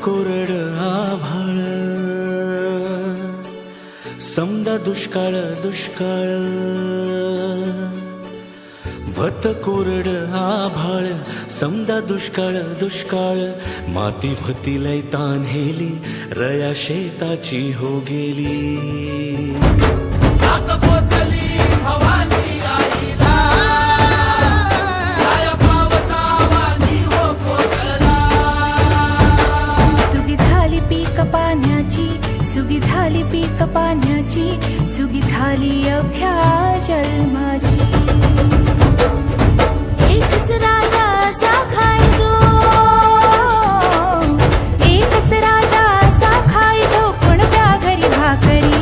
कोरड आभाळ समदा दुष्काळ दुष्काळ वत कोरड आभाळ समदा दुष्काळ दुष्काळ माती भती लय तान्हेली रया शेताची हो गेली सुगी झाली पीक पाण्याची सुगी झाली अभ्या जन्माची एकच राजा असा खायचो एकच राजा असा खायचो कोणत्या घरी भाकरी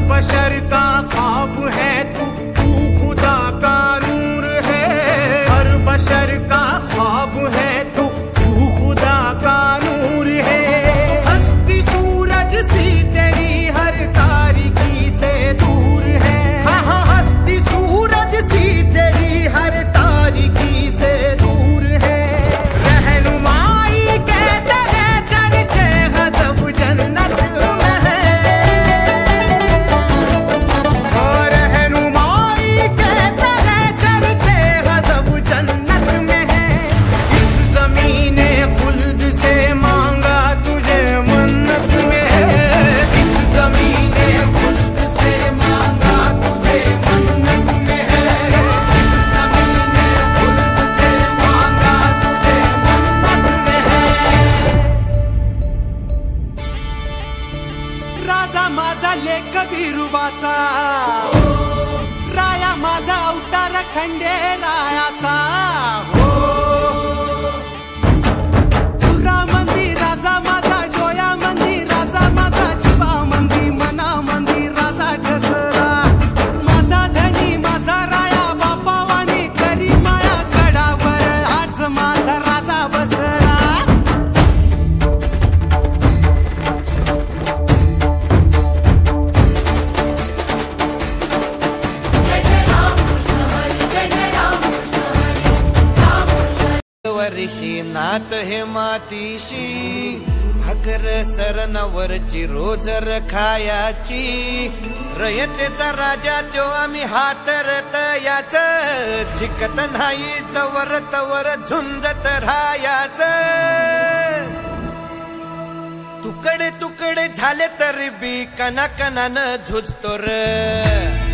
बशर का ख्वाब है तू खुदा का नूर है हर बशर का ख्वाब है तू खुदा का नूर है हस्ती सूरज सी तेरी हर तारीकी से दूर है हाँ हस्ती सूरज सी तेरी हर तारीकी से दूर है रहनुमाई कहते हैं चर्चे गजब जन्नत में है राजा माझा लेक बिरुबाचा राया माझा अवतार खंडेरायाचा तुरा मंदी राजा माझा डोया मंदी राजा माझा जीवा मंदी मना मंदी राजा ठसरा माझा धनी माझा राया बापावानी करी माया गडावर आज माझा राजा बसला वर्षी नात हे मातीशी भाकर सरणावरची रोजर खायाची रयतेचा राजा त्यो आम्ही हातरत याच जिकत नाही जवर तवर झुंजत राहायाच तुकडे तुकडे झाले तरी बी कणाकणानं झुजतो र